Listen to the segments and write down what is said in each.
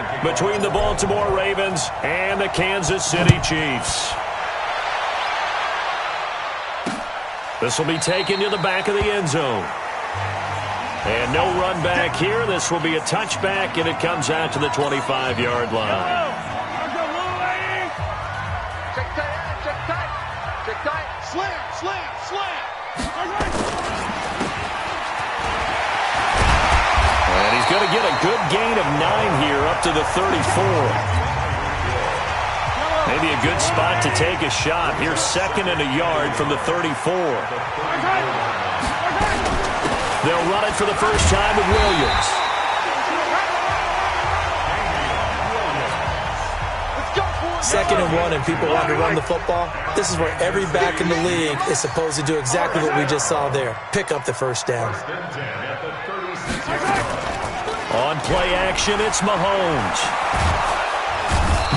matchup between the Baltimore Ravens and the Kansas City Chiefs. This will be taken to the back of the end zone. And no run back here. This will be a touchback, and it comes out to the 25-yard line. Check tight, check tight, check tight. Slam, slam, slam. And he's going to get a good gain of 9 here up to the 34. Maybe a good spot to take a shot. Here's 2nd and a yard from the 34. They'll run it for the first time with Williams. Second and 1 and people want to run the football. This is where every back in the league is supposed to do exactly what we just saw there. Pick up the first down. On play action, it's Mahomes.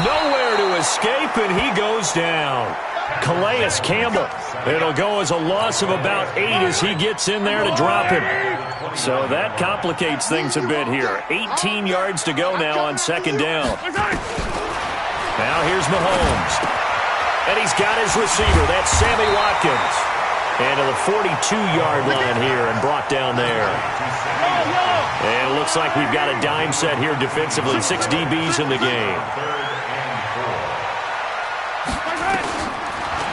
Nowhere to escape, and he goes down. Calais Campbell. It'll go as a loss of about 8 as he gets in there to drop him. So that complicates things a bit here. 18 yards to go now on 2nd down. Now here's Mahomes. And he's got his receiver. That's Sammy Watkins. And to the 42-yard line here and brought down there. And it looks like we've got a dime set here defensively. 6 DBs in the game.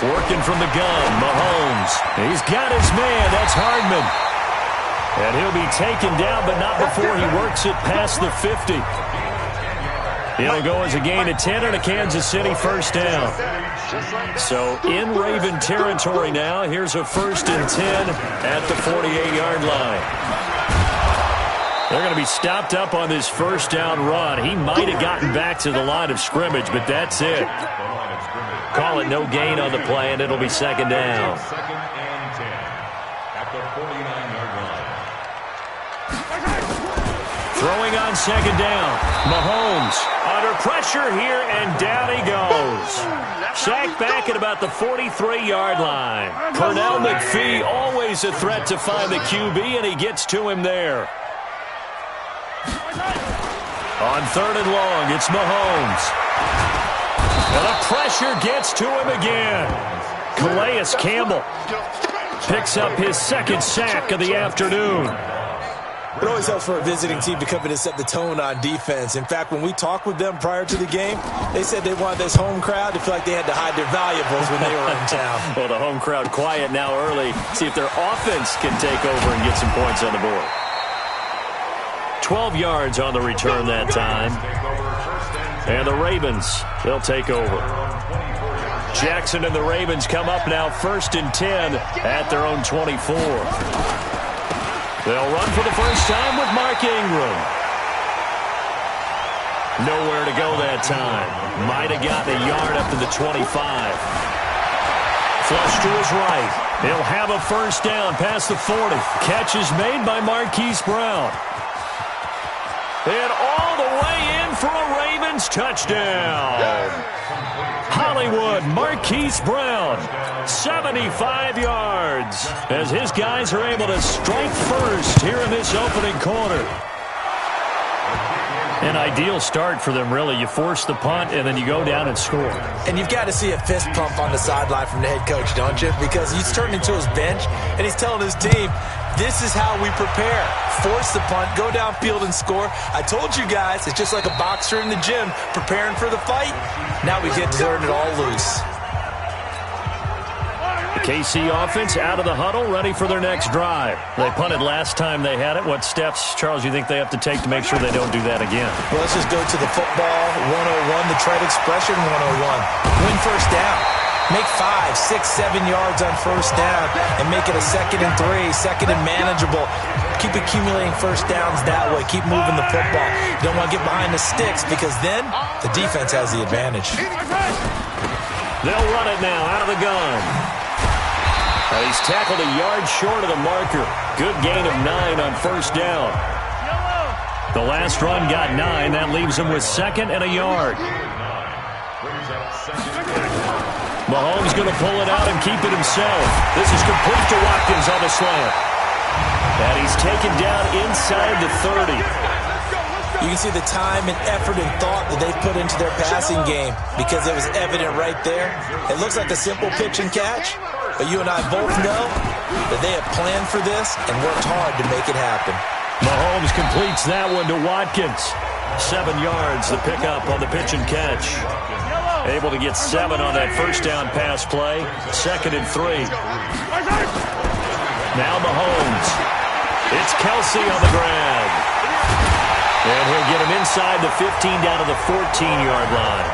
Working from the gun, Mahomes. He's got his man. That's Hardman. And he'll be taken down, but not before he works it past the 50. He'll go as a gain of 10 and a Kansas City first down. So in Raven territory now. Here's a 1st and 10 at the 48-yard line. They're going to be stopped up on this first down run. He might have gotten back to the line of scrimmage, but that's it. Call it no gain on the play, and it'll be 2nd down. 2nd and 10 at the 49-yard line. Throwing on 2nd down. Mahomes under pressure here, and down he goes. Sacked back at about the 43-yard line. Pernell McPhee, always a threat to find the QB, and he gets to him there. On 3rd and long, it's Mahomes. And the pressure gets to him again. Calais Campbell picks up his 2nd sack of the afternoon. It always helps for a visiting team to come in and set the tone on defense. In fact, when we talked with them prior to the game, they said they wanted this home crowd to feel like they had to hide their valuables when they were in town. Well, the home crowd quiet now early. See if their offense can take over and get some points on the board. 12 yards on the return that time. And the Ravens, they'll take over. Jackson and the Ravens come up now 1st and 10 at their own 24. They'll run for the first time with Mark Ingram. Nowhere to go that time. Might have gotten a yard up to the 25. Flush to his right. He'll have a first down past the 40. Catch is made by Marquise Brown. And all the way in for a Ravens touchdown. Hollywood, Marquise Brown, 75 yards, as his guys are able to strike first here in this opening quarter. An ideal start for them, really. You force the punt, and then you go down and score. And you've got to see a fist pump on the sideline from the head coach, don't you? Because he's turned into his bench, and he's telling his team, this is how we prepare. Force the punt, go downfield and score. I told you guys, it's just like a boxer in the gym preparing for the fight. Now we get to turn it all loose. The KC offense out of the huddle, ready for their next drive. They punted last time they had it. What steps, Charles, you think they have to take to make sure they don't do that again? Well, let's just go to the football 101, the trade expression 101. Win first down. Make 5, 6, 7 yards on first down and make it a 2nd and 3, 2nd and manageable. Keep accumulating first downs that way. Keep moving the football. You don't want to get behind the sticks because then the defense has the advantage. They'll run it now out of the gun. He's tackled a yard short of the marker. Good gain of 9 on first down. The last run got 9. That leaves him with 2nd and a yard. Mahomes going to pull it out and keep it himself. This is complete to Watkins on the slant. And he's taken down inside the 30. You can see the time and effort and thought that they've put into their passing game because it was evident right there. It looks like a simple pitch and catch, but you and I both know that they have planned for this and worked hard to make it happen. Mahomes completes that one to Watkins. 7 yards, the pickup on the pitch and catch. Able to get 7 on that first down pass play. 2nd and 3. Now Mahomes. It's Kelsey on the grab. And he'll get him inside the 15 down to the 14-yard line.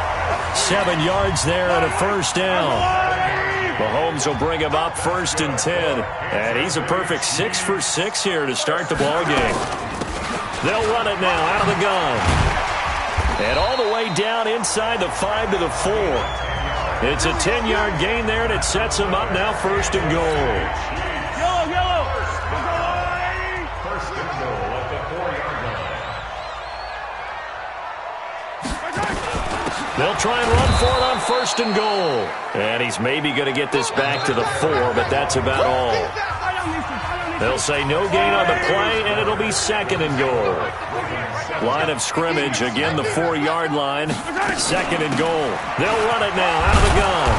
7 yards there and a first down. Mahomes will bring him up 1st and 10. And he's a perfect 6 for 6 here to start the ball game. They'll run it now out of the gun. And all the way down inside the 5 to the 4. It's a 10-yard gain there, and it sets him up now 1st and goal. They'll try and run for it on 1st and goal. And he's maybe going to get this back to the 4, but that's about all. They'll say no gain on the play, and it'll be 2nd and goal. Line of scrimmage, again the 4-yard line. 2nd and goal. They'll run it now out of the gun.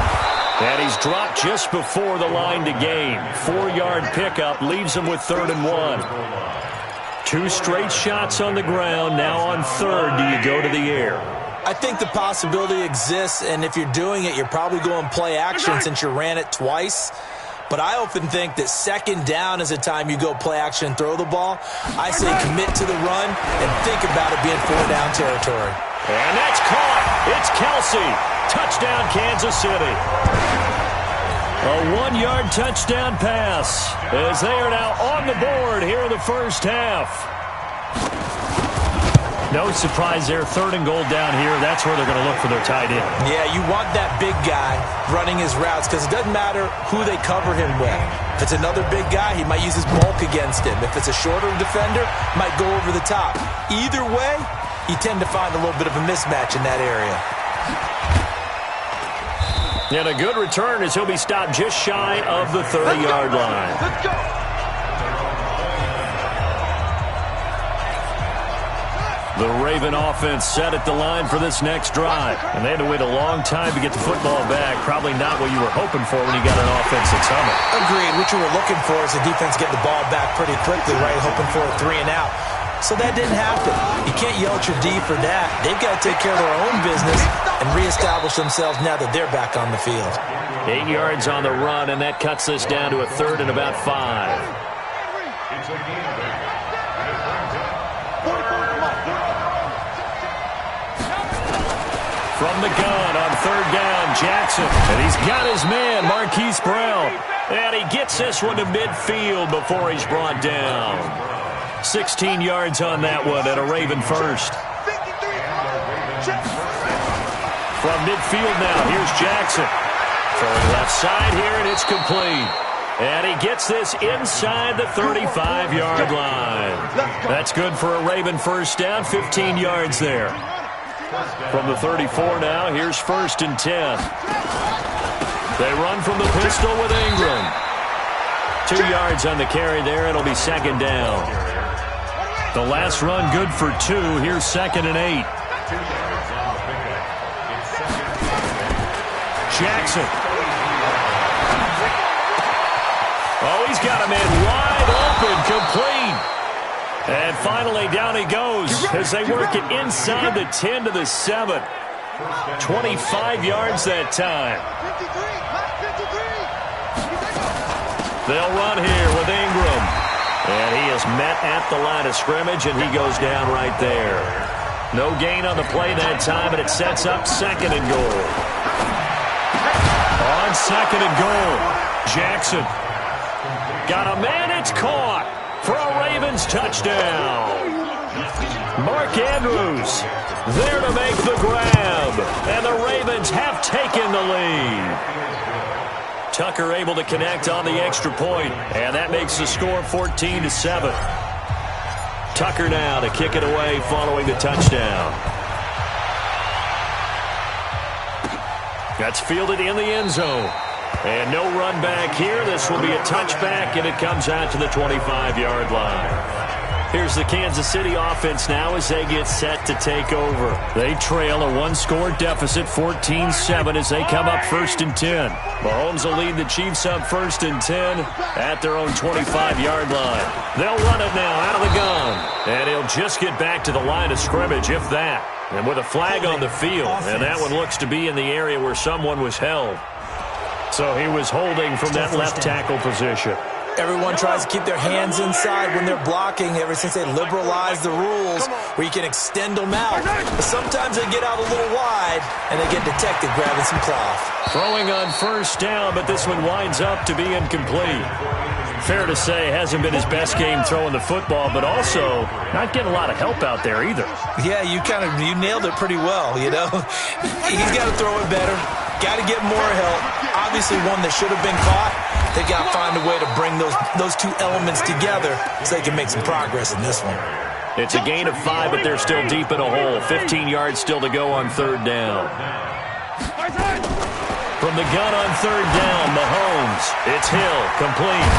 And he's dropped just before the line to gain. 4-yard pickup leaves him with 3rd and 1. 2 straight shots on the ground. Now on 3rd, do you go to the air? I think the possibility exists, and if you're doing it, you're probably going play action since you ran it twice. But I often think that 2nd down is a time you go play action and throw the ball. I say commit to the run and think about it being 4-down territory. And that's caught. It's Kelsey. Touchdown, Kansas City. A 1-yard touchdown pass as they are now on the board here in the first half. No surprise there, 3rd and goal down here. That's where they're going to look for their tight end. Yeah, you want that big guy running his routes because it doesn't matter who they cover him with. If it's another big guy, he might use his bulk against him. If it's a shorter defender, might go over the top. Either way, you tend to find a little bit of a mismatch in that area. And a good return as he'll be stopped just shy of the 30-yard line. Let's go. The Raven offense set at the line for this next drive. And they had to wait a long time to get the football back. Probably not what you were hoping for when you got an offense that's humming. Agreed. What you were looking for is the defense getting the ball back pretty quickly, right? Hoping for a 3 and out. So that didn't happen. You can't yell at your D for that. They've got to take care of their own business and reestablish themselves now that they're back on the field. 8 yards on the run, and that cuts this down to a 3rd and about 5. It's a game break. From the gun on 3rd down, Jackson. And he's got his man, Marquise Brown. And he gets this one to midfield before he's brought down. 16 yards on that one and a Raven first. From midfield now, here's Jackson. Throwing left side here, and it's complete. And he gets this inside the 35-yard line. That's good for a Raven first down, 15 yards there. From the 34 now, here's 1st and 10. They run from the pistol with Ingram. 2 yards on the carry there. It'll be 2nd down. The last run good for 2. Here's 2nd and 8. Jackson. Oh, he's got a man wide open, complete. And finally, down he goes as they work it inside the 10 to the 7. 25 yards that time. They'll run here with Ingram. And he is met at the line of scrimmage, and he goes down right there. No gain on the play that time, and it sets up 2nd and goal. On 2nd and goal, Jackson. Got a man, it's caught. For a Ravens touchdown. Mark Andrews there to make the grab. And the Ravens have taken the lead. Tucker able to connect on the extra point. And that makes the score 14-7. Tucker now to kick it away following the touchdown. That's fielded in the end zone. And no run back here. This will be a touchback, and it comes out to the 25-yard line. Here's the Kansas City offense now as they get set to take over. They trail a one-score deficit, 14-7, as they come up 1st and 10. Mahomes will lead the Chiefs up 1st and 10 at their own 25-yard line. They'll run it now out of the gun. And he'll just get back to the line of scrimmage, if that. And with a flag on the field, and that one looks to be in the area where someone was held. So he was holding from that left tackle position. Everyone tries to keep their hands inside when they're blocking ever since they liberalized the rules where you can extend them out. But sometimes they get out a little wide and they get detected grabbing some cloth. Throwing on 1st down, but this one winds up to be incomplete. Fair to say, hasn't been his best game throwing the football, but also not getting a lot of help out there either. Yeah, you nailed it pretty well, you know. He's got to throw it better. Got to get more help. Obviously one that should have been caught. They got to find a way to bring those two elements together so they can make some progress in this one. It's a gain of 5, but they're still deep in a hole. 15 yards still to go on 3rd down. From the gun on 3rd down, Mahomes. It's Hill, complete.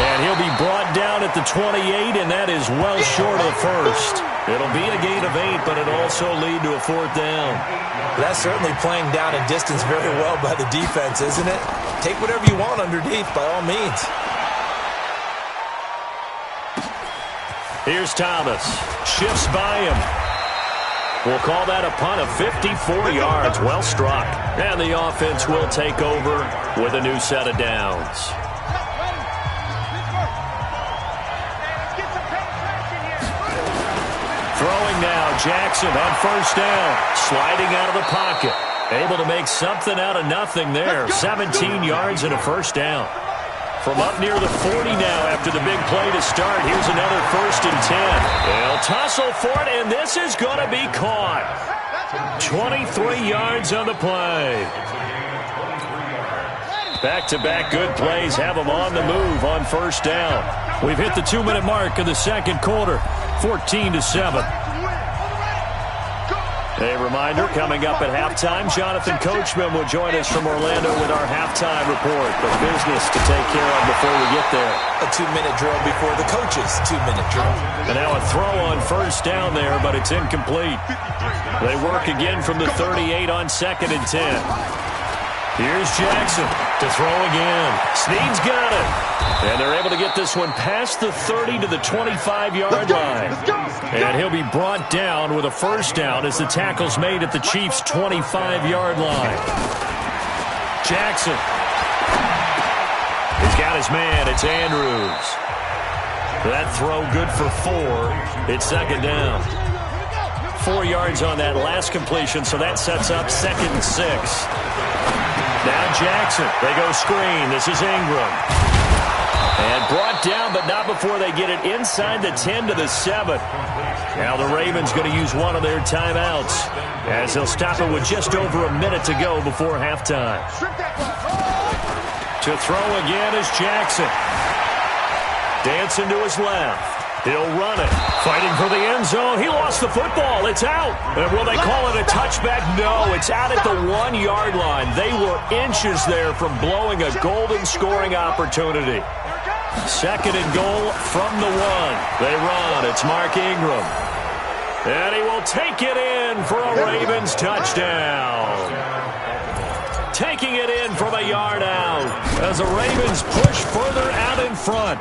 And he'll be brought down at the 28, and that is well short of the 1st. It'll be a gain of 8, but it'll also lead to a 4th down. That's certainly playing down in distance very well by the defense, isn't it? Take whatever you want underneath, by all means. Here's Thomas. Shifts by him. We'll call that a punt of 54 yards. Well struck. And the offense will take over with a new set of downs. Throwing now, Jackson on 1st down. Sliding out of the pocket. Able to make something out of nothing there. 17 yards and a 1st down. From up near the 40 now after the big play to start. Here's another 1st and 10. They'll tussle for it, and this is going to be caught. 23 yards on the play. Back-to-back good plays have them on the move on 1st down. We've hit the 2-minute mark of the 2nd quarter. 14-7. A reminder, coming up at halftime, Jonathan Coachman will join us from Orlando with our halftime report. But business to take care of before we get there. A 2-minute drill before the coach's 2-minute drill. And now a throw on 1st down there, but it's incomplete. They work again from the 38 on 2nd and 10. Here's Jackson to throw again. Snead's got it. And they're able to get this one past the 30 to the 25-yard line. And he'll be brought down with a 1st down as the tackle's made at the Chiefs' 25-yard line. Jackson. He's got his man. It's Andrews. That throw good for 4. It's 2nd down. 4 yards on that last completion, so that sets up 2nd and 6. Now Jackson. They go screen. This is Ingram. And brought down, but not before they get it inside the 10 to the 7. Now the Ravens going to use one of their timeouts as they'll stop it with just over a minute to go before halftime. To throw again is Jackson. Dancing to his left. He'll run it. Fighting for the end zone. He lost the football. It's out. And will they call it a touchback? No, it's out at the 1-yard line. They were inches there from blowing a golden scoring opportunity. 2nd and goal from the 1. They run. It's Mark Ingram. And he will take it in for a Ravens touchdown. Taking it in from a yard out as the Ravens push further out in front.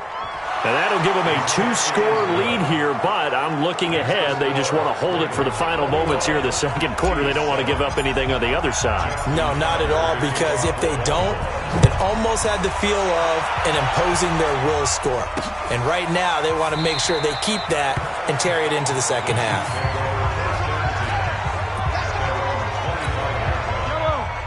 And that'll give them a 2-score lead here, but I'm looking ahead. They just want to hold it for the final moments here in the 2nd quarter. They don't want to give up anything on the other side. No, not at all, because if they don't, it almost had the feel of an imposing their will score. And right now, they want to make sure they keep that and carry it into the 2nd half.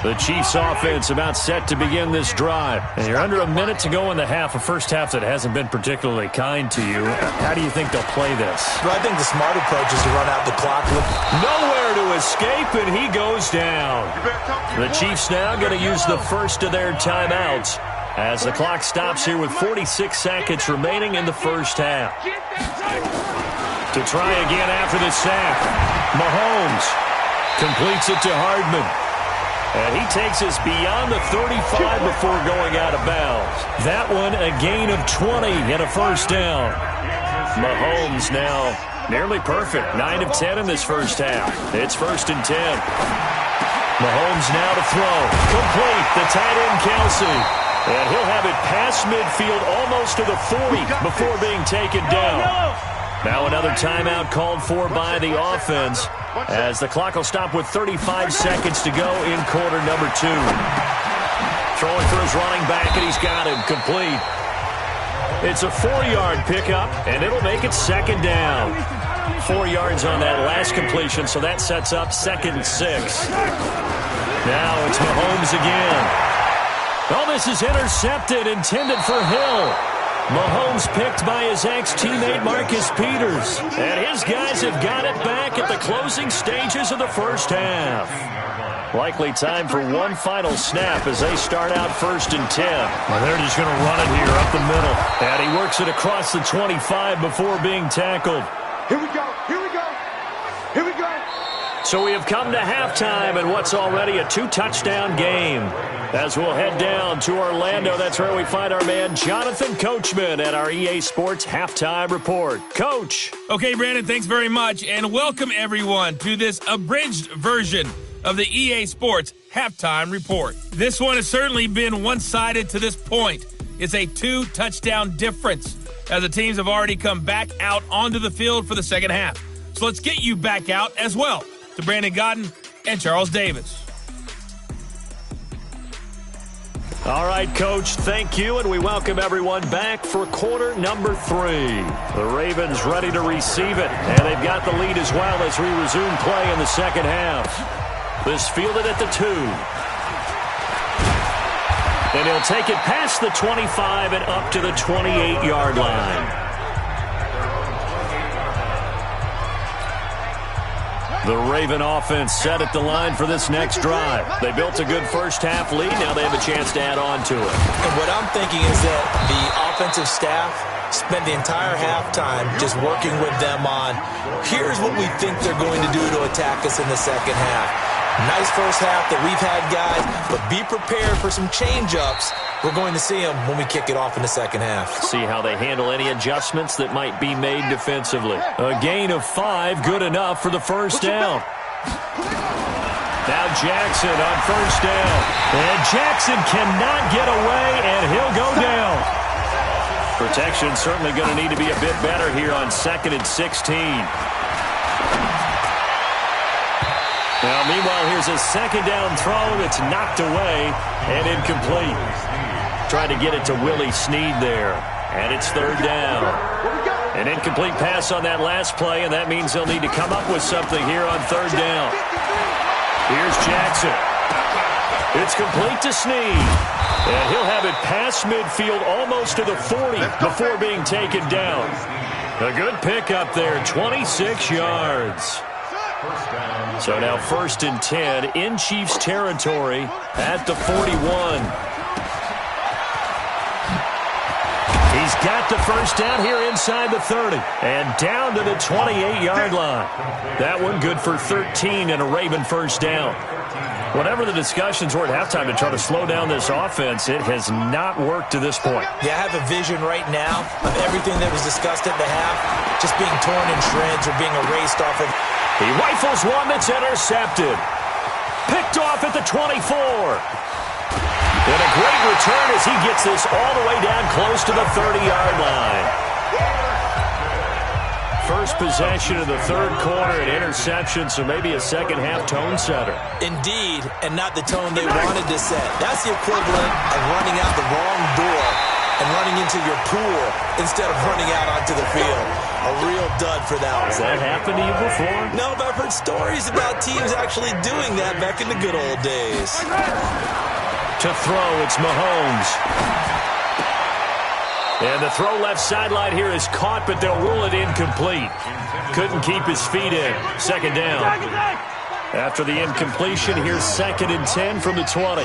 The Chiefs offense about set to begin this drive. And you're under a minute to go in the half, a first half that hasn't been particularly kind to you. How do you think they'll play this? Well, I think the smart approach is to run out the clock. Nowhere to escape, and he goes down. The Chiefs now going to use the first of their timeouts as the clock stops here with 46 seconds remaining in the first half. To try again after the sack, Mahomes completes it to Hardman. And he takes us beyond the 35 before going out of bounds. That one a gain of 20 and a 1st down. Mahomes now nearly perfect. 9 of 10 in this first half. It's 1st and 10. Mahomes now to throw. Complete. The tight end, Kelsey. And he'll have it past midfield almost to the 40 before being taken down. Now another timeout called for by the offense as the clock will stop with 35 seconds to go in quarter number 2. Throwing for his running back, and he's got him complete. It's a 4-yard pickup, and it'll make it 2nd down. 4 yards on that last completion, so that sets up 2nd and 6. Now it's Mahomes again. Oh, this is intercepted, intended for Hill. Mahomes picked by his ex-teammate Marcus Peters. And his guys have got it back at the closing stages of the first half. Likely time for one final snap as they start out 1st and 10. Well, they're just going to run it here up the middle. And he works it across the 25 before being tackled. Here we go. Here we go. Here we go. So we have come to halftime in what's already a 2-touchdown game. As we'll head down to Orlando, that's where we find our man Jonathan Coachman at our EA Sports Halftime Report. Coach. Okay, Brandon, thanks very much, and welcome everyone to this abridged version of the EA Sports Halftime Report. This one has certainly been one-sided to this point. It's a 2-touchdown difference as the teams have already come back out onto the field for the second half. So let's get you back out as well to Brandon Godden and Charles Davis. All right, Coach, thank you, and we welcome everyone back for quarter number 3. The Ravens ready to receive it, and they've got the lead as well as we resume play in the second half. This fielded at the 2. And he'll take it past the 25 and up to the 28-yard line. The Raven offense set at the line for this next drive. They built a good first half lead. Now they have a chance to add on to it. And what I'm thinking is that the offensive staff spent the entire halftime just working with them on, here's what we think they're going to do to attack us in the second half. Nice first half that we've had, guys, but be prepared for some change-ups. We're going to see them when we kick it off in the second half. See how they handle any adjustments that might be made defensively. A gain of 5, good enough for the first down. Now Jackson on first down. And Jackson cannot get away, and he'll go down. Protection certainly going to need to be a bit better here on 2nd and 16. Now, meanwhile, here's a 2nd down throw that's knocked away and incomplete. Trying to get it to Willie Snead there. And it's 3rd down. An incomplete pass on that last play, and that means they'll need to come up with something here on 3rd down. Here's Jackson. It's complete to Snead. And he'll have it past midfield almost to the 40 before being taken down. A good pickup there, 26 yards. So now 1st and 10 in Chiefs territory at the 41. He's got the first down here inside the 30 and down to the 28-yard line. That one good for 13 and a Raven first down. Whatever the discussions were at halftime to try to slow down this offense, it has not worked to this point. Yeah, I have a vision right now of everything that was discussed at the half just being torn in shreds or being erased off of. He rifles one that's intercepted. Picked off at the 24. And a great return as he gets this all the way down close to the 30-yard line. First possession of the 3rd quarter, an interception, so maybe a second-half tone setter. Indeed, and not the tone they wanted to set. That's the equivalent of running out the wrong door and running into your pool instead of running out onto the field. A real dud for that one. Has that happened to you before? No, but I've heard stories about teams actually doing that back in the good old days. To throw, it's Mahomes. And the throw left sideline here is caught, but they'll rule it incomplete. Couldn't keep his feet in. 2nd down. After the incompletion, here's 2nd and 10 from the 20.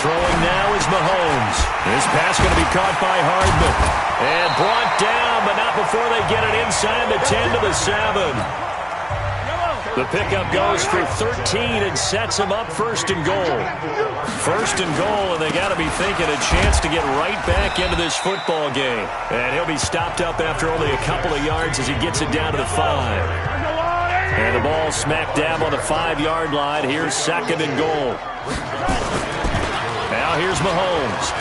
Throwing now is Mahomes. This pass going to be caught by Hardman. And brought down, but not before they get it inside the 10 to the 7. The pickup goes for 13 and sets him up first and goal. First and goal, and they got to be thinking a chance to get right back into this football game. And he'll be stopped up after only a couple of yards as he gets it down to the 5. And the ball smack dab on the 5-yard line. Here's second and goal. Now here's Mahomes.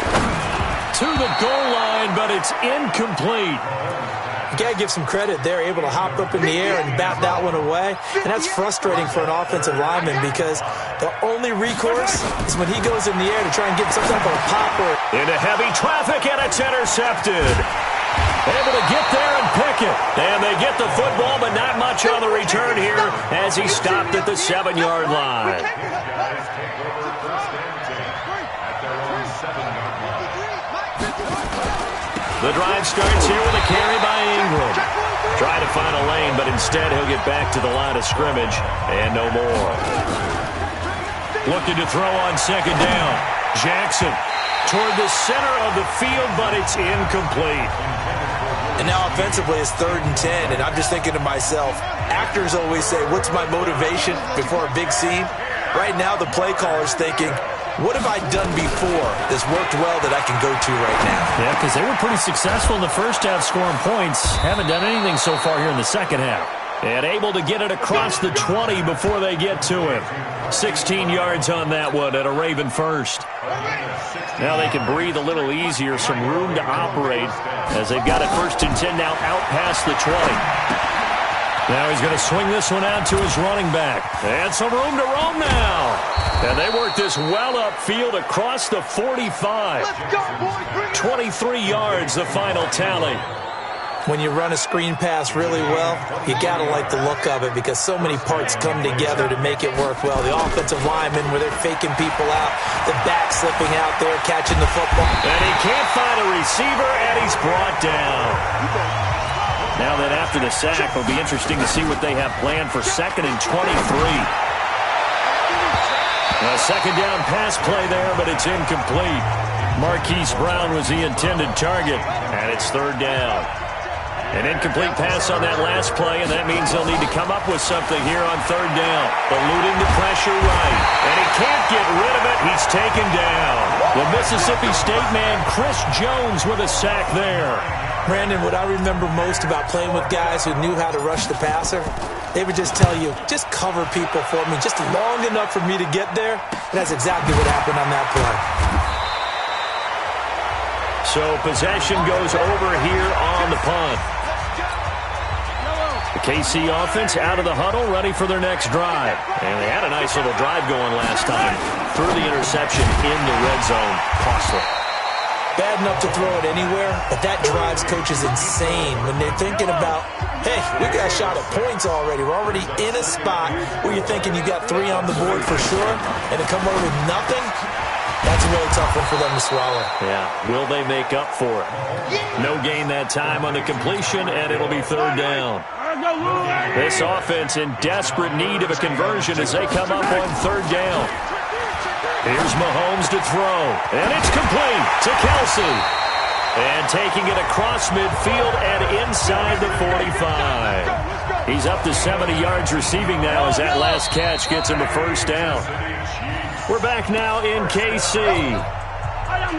To the goal line, but it's incomplete. You got to give some credit. They're able to hop up in the air and bat that one away. And that's frustrating for an offensive lineman because the only recourse is when he goes in the air to try and get some type of a pop. Into heavy traffic, and it's intercepted. Able to get there and pick it. And they get the football, but not much on the return here as he stopped at the 7-yard line. The drive starts here with a carry by Ingram. Try to find a lane, but instead he'll get back to the line of scrimmage and no more. Looking to throw on second down. Jackson toward the center of the field, but it's incomplete. And now offensively it's 3rd and 10, and I'm just thinking to myself, actors always say, what's my motivation before a big scene? Right now the play caller's thinking, what have I done before that's worked well that I can go to right now? Yeah, because they were pretty successful in the first half scoring points. Haven't done anything so far here in the second half. And able to get it across the 20 before they get to him. 16 yards on that one at a Raven first. Now they can breathe a little easier, some room to operate as they've got it 1st and 10 now out past the 20. Now he's going to swing this one out to his running back. And some room to roam now. And they work this well upfield across the 45. 23 yards, the final tally. When you run a screen pass really well, you got to like the look of it because so many parts come together to make it work well. The offensive linemen, where they're faking people out, the back slipping out there, catching the football. And he can't find a receiver, and he's brought down. Now that after the sack, it'll be interesting to see what they have planned for 2nd and 23. A second down pass play there, but it's incomplete. Marquise Brown was the intended target, and it's 3rd down. An incomplete pass on that last play, and that means they'll need to come up with something here on 3rd down. Eluding the pressure right, and he can't get rid of it. He's taken down. The Mississippi State man, Chris Jones, with a sack there. Brandon, what I remember most about playing with guys who knew how to rush the passer, they would just tell you, just cover people for me, just long enough for me to get there. And that's exactly what happened on that play. So possession goes over here on the punt. The KC offense out of the huddle, ready for their next drive. And they had a nice little drive going last time. Threw the interception in the red zone. Costly. Bad enough to throw it anywhere, but that drives coaches insane when they're thinking about, hey, we got a shot at points already. We're already in a spot where you're thinking you got 3 on the board for sure, and to come away with nothing, that's a really tough one for them to swallow. Yeah, will they make up for it? No gain that time on the completion, and it'll be 3rd down. This offense in desperate need of a conversion as they come up on 3rd down. Here's Mahomes to throw, and it's complete to Kelsey. And taking it across midfield and inside the 45. He's up to 70 yards receiving now as that last catch gets him a 1st down. We're back now in KC.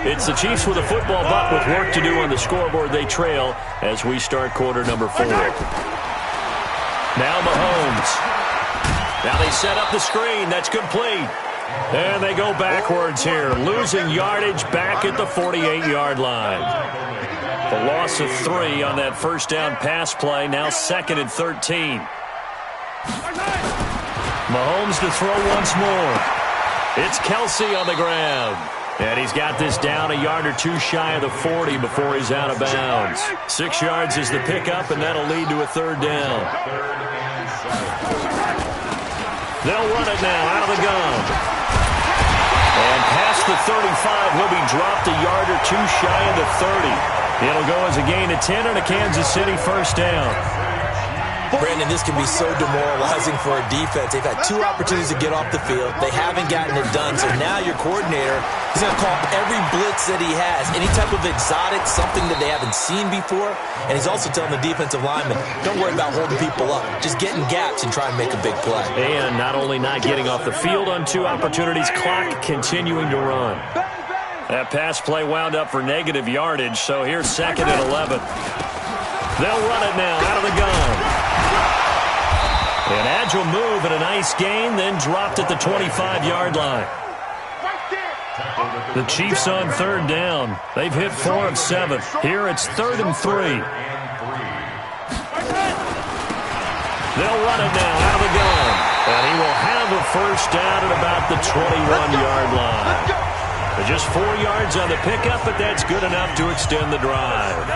It's the Chiefs with a football, but with work to do on the scoreboard. They trail as we start quarter number 4. Now Mahomes. Now they set up the screen. That's complete. And they go backwards here, losing yardage back at the 48-yard line. The loss of 3 on that 1st down pass play, now 2nd and 13. Mahomes to throw once more. It's Kelsey on the ground. And he's got this down a yard or 2 shy of the 40 before he's out of bounds. 6 yards is the pickup, and that'll lead to a 3rd down. They'll run it now out of the gun. And past the 35, will be dropped a yard or 2 shy of the 30. It'll go as a gain of 10 and a Kansas City 1st down. Brandon, this can be so demoralizing for a defense. They've had 2 opportunities to get off the field. They haven't gotten it done. So now your coordinator is going to call every blitz that he has, any type of exotic, something that they haven't seen before. And he's also telling the defensive lineman, don't worry about holding people up. Just get in gaps and try and make a big play. And not only not getting off the field on 2 opportunities, clock continuing to run. That pass play wound up for negative yardage, so here's 2nd and 11. They'll run it now out of the gun. An agile move and a nice gain, then dropped at the 25-yard line. The Chiefs on 3rd down. They've hit 4 of 7. Here it's 3rd and 3. They'll run it now out of the gun. And he will have a 1st down at about the 21-yard line. Just 4 yards on the pickup, but that's good enough to extend the drive.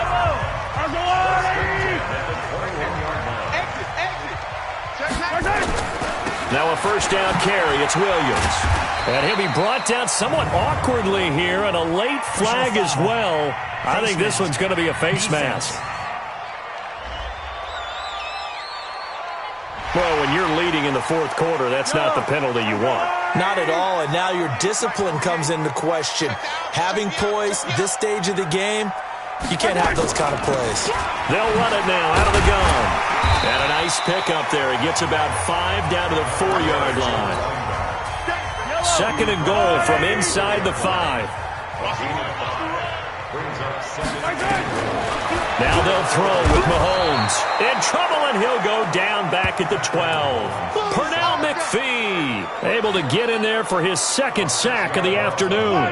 Now a 1st down carry. It's Williams. And he'll be brought down somewhat awkwardly here, and a late flag as well. I think this one's going to be a face mask. Well, when you're leading in the 4th quarter, that's not the penalty you want. Not at all, and now your discipline comes into question. Having poise this stage of the game, you can't have those kind of plays. They'll run it now out of the gun. And a nice pickup there. He gets about 5 down to the 4-yard line. 2nd and goal from inside the 5. Now they'll throw with Mahomes. In trouble, and he'll go down back at the 12. Pernell McPhee able to get in there for his 2nd sack of the afternoon.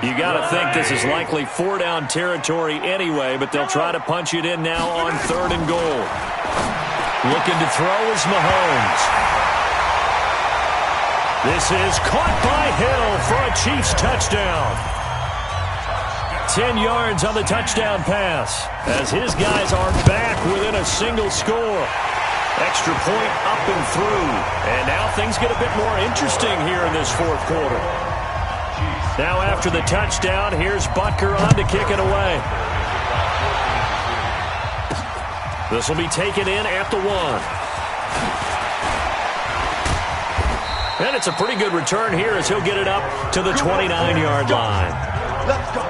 You got to think this is likely 4-down territory anyway, but they'll try to punch it in now on 3rd and goal. Looking to throw is Mahomes. This is caught by Hill for a Chiefs touchdown. 10 yards on the touchdown pass as his guys are back within a single score. Extra point up and through. And now things get a bit more interesting here in this 4th quarter. Now after the touchdown, here's Butker on to kick it away. This will be taken in at the 1. And it's a pretty good return here as he'll get it up to the 29-yard line. Let's go.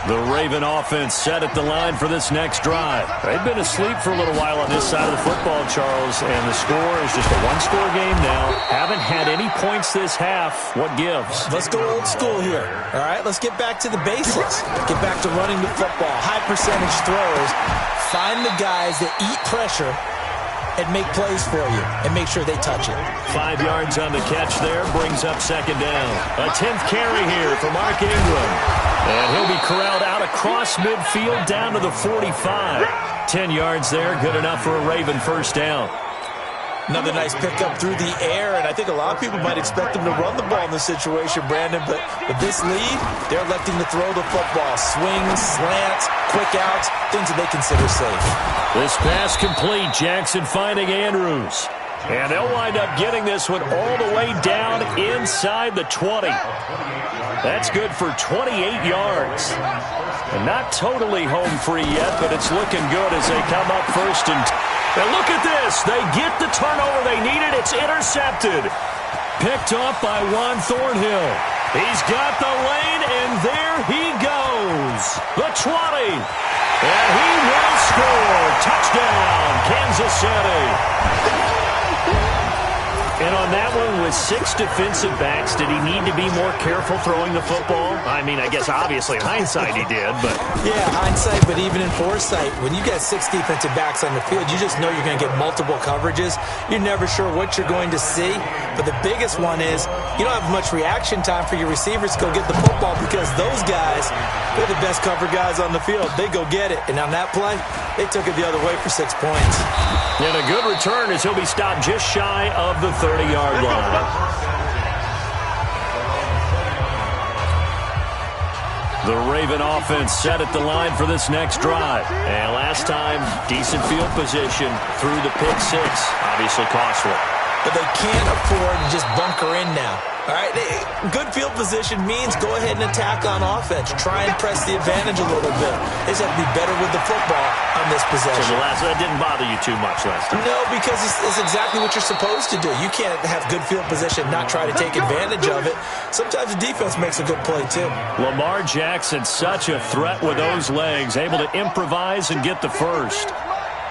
The Raven offense set at the line for this next drive. They've been asleep for a little while on this side of the football, Charles, and the score is just a 1-score game now. Haven't had any points this half. What gives? Let's go old school here. All right, let's get back to the basics. Get back to running the football. High percentage throws. Find the guys that eat pressure and make plays for you and make sure they touch it. 5 yards on the catch there brings up 2nd down. A 10th carry here for Mark Ingram. And he'll be corralled out across midfield down to the 45. 10 yards there, good enough for a Raven 1st down. Another nice pickup through the air, and I think a lot of people might expect them to run the ball in this situation, Brandon, but with this lead, they're electing to throw the football. Swings, slants, quick outs, things that they consider safe. This pass complete, Jackson finding Andrews. And they'll wind up getting this one all the way down inside the 20. That's good for 28 yards. And not totally home free yet, but it's looking good as they come up 1st and... And look at this. They get the turnover they needed. It's intercepted. Picked off by Juan Thornhill. He's got the lane, and there he goes. The 20. And he will score. Touchdown, Kansas City. And on that one, with 6 defensive backs, did he need to be more careful throwing the football? I mean, I guess obviously in hindsight he did, but... Yeah, hindsight, but even in foresight, when you got 6 defensive backs on the field, you just know you're going to get multiple coverages. You're never sure what you're going to see. But the biggest one is you don't have much reaction time for your receivers to go get the football because those guys, they're the best cover guys on the field. They go get it. And on that play, they took it the other way for 6 points. And a good return as he'll be stopped just shy of the 30-yard line. The Raven offense set at the line for this next drive. And last time, decent field position through the pick 6. Obviously costly. but they can't afford to just bunker in now. All right, good field position means go ahead and attack on offense. Try and press the advantage a little bit. They just have to be better with the football on this possession. So that didn't bother you too much last time? No, because it's exactly what you're supposed to do. You can't have good field position, not try to take advantage of it. Sometimes the defense makes a good play, too. Lamar Jackson, such a threat with those legs, able to improvise and get the first.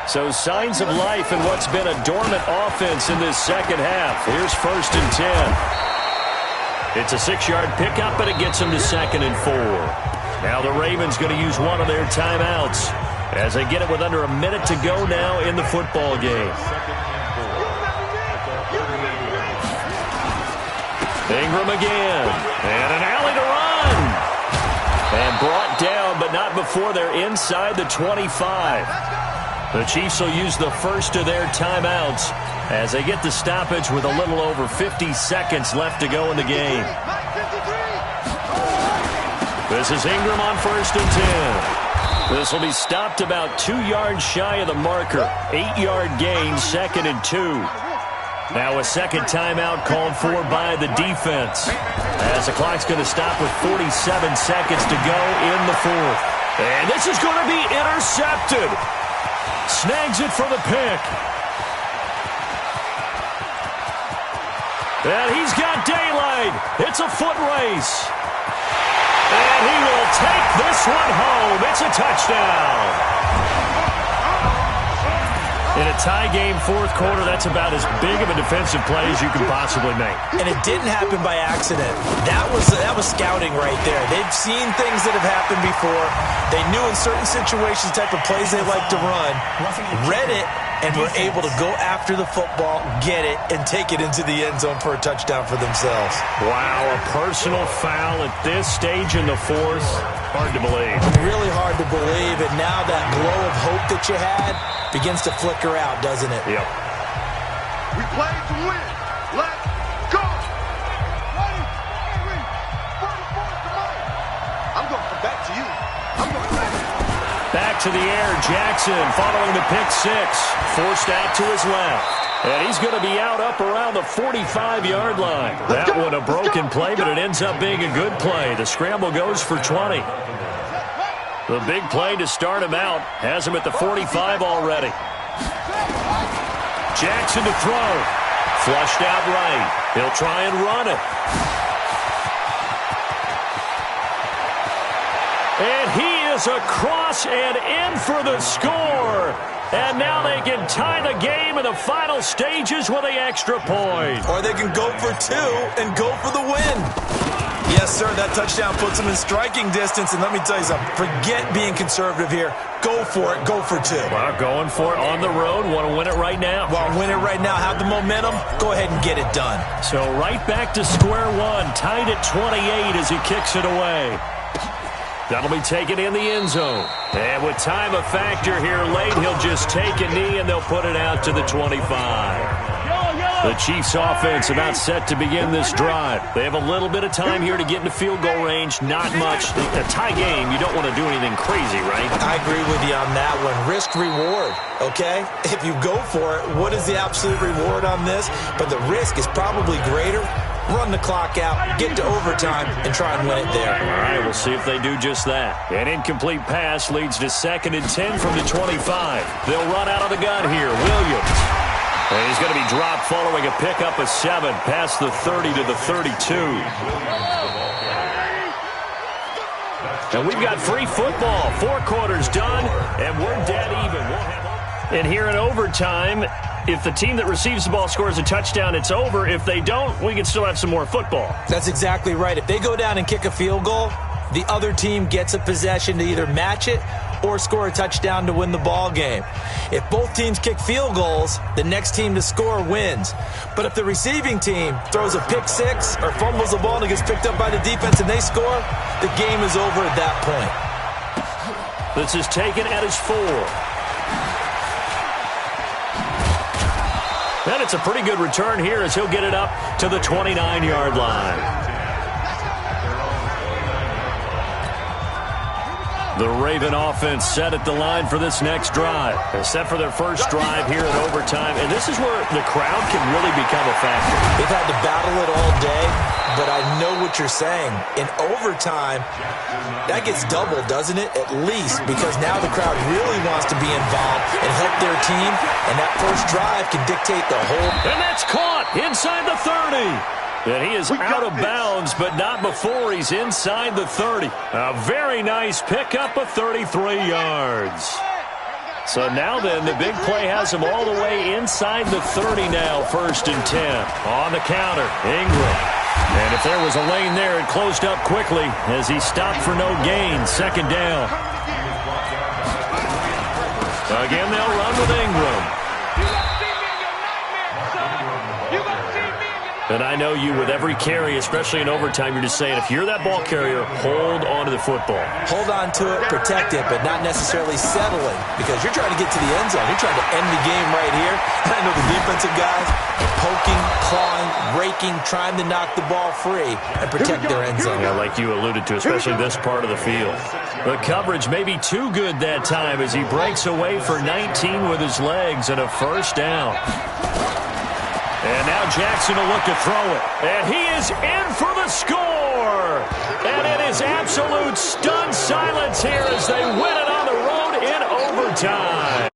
So signs of life in what's been a dormant offense in this second half. Here's 1st and 10. It's a 6-yard pickup, and it gets them to 2nd and 4. Now the Ravens going to use one of their timeouts as they get it with under a minute to go now in the football game. Ingram again, and an alley to run. And brought down, but not before they're inside the 25. The Chiefs will use the first of their timeouts as they get the stoppage with a little over 50 seconds left to go in the game. This is Ingram on 1st and 10. This will be stopped about 2 yards shy of the marker. 8-yard gain, 2nd and 2. Now a second timeout called for by the defense, as the clock's going to stop with 47 seconds to go in the 4th. And this is going to be intercepted. Snags it for the pick. And he's got daylight. It's a foot race. And he will take this one home. It's a touchdown. In a tie game, 4th quarter, that's about as big of a defensive play as you can possibly make. And it didn't happen by accident. That was scouting right there. They've seen things that have happened before. They knew in certain situations the type of plays they like to run, read it, and were able to go after the football, get it, and take it into the end zone for a touchdown for themselves. Wow, a personal foul at this stage in the 4th. Hard to believe. Really hard to believe, and now that glow of hope that you had begins to flicker out, doesn't it? Yep. We play to win. Let's go. Ready? I'm going to come back to you. Back to the air, Jackson following the pick 6. Forced out to his left. And he's going to be out up around the 45-yard line. That one a broken play, but it ends up being a good play. The scramble goes for 20. The big play to start him out has him at the 45 already. Jackson to throw. Flushed out right. He'll try and run it. And he is across and in for the score. And now they can tie the game in the final stages with the extra point. Or they can go for 2 and go for the win. Yes, sir, that touchdown puts them in striking distance. And let me tell you something, forget being conservative here. Go for it, go for 2. Well, going for it on the road. Want to win it right now. Want to win it right now, have the momentum, go ahead and get it done. So right back to square one, tied at 28 as he kicks it away. That'll be taken in the end zone. And with time a factor here late, he'll just take a knee and they'll put it out to the 25. The Chiefs offense about set to begin this drive. They have a little bit of time here to get into field goal range. Not much. A tie game, you don't want to do anything crazy, right? I agree with you on that one. Risk reward, okay? If you go for it, what is the absolute reward on this? But the risk is probably greater. Run the clock out, get to overtime, and try and win it there. All right, we'll see if they do just that. An incomplete pass leads to 2nd and 10 from the 25. They'll run out of the gun here. Williams. And he's going to be dropped following a pickup of 7 past the 30 to the 32. And we've got free football. 4 quarters done, and we're dead even. And here in overtime, if the team that receives the ball scores a touchdown, it's over. If they don't, we can still have some more football. That's exactly right. If they go down and kick a field goal, the other team gets a possession to either match it or score a touchdown to win the ball game. If both teams kick field goals, the next team to score wins. But if the receiving team throws a pick 6 or fumbles the ball and it gets picked up by the defense and they score, the game is over at that point. This is taken at his 4. And it's a pretty good return here as he'll get it up to the 29-yard line. The Raven offense set at the line for this next drive. They're set for their first drive here in overtime, and this is where the crowd can really become a factor. They've had to battle it all day, but I know what you're saying. In overtime, that gets doubled, doesn't it? At least, because now the crowd really wants to be involved and help their team, and that first drive can dictate the whole. And that's caught inside the 30. And he is out of bounds, but not before he's inside the 30. A very nice pickup of 33 yards. So now then, the big play has him all the way inside the 30 now, 1st and 10. On the counter, Ingram. And if there was a lane there, it closed up quickly as he stopped for no gain. 2nd down. Again, they'll run with Ingram. And I know you, with every carry, especially in overtime, you're just saying, if you're that ball carrier, hold on to the football. Hold on to it, protect it, but not necessarily settling, because you're trying to get to the end zone. You're trying to end the game right here. And I know the defensive guys poking, clawing, raking, trying to knock the ball free and protect their end zone. Yeah, like you alluded to, especially this part of the field. The coverage may be too good that time as he breaks away for 19 with his legs and a 1st down. And now Jackson will look to throw it. And he is in for the score. And it is absolute stunned silence here as they win it on the road in overtime.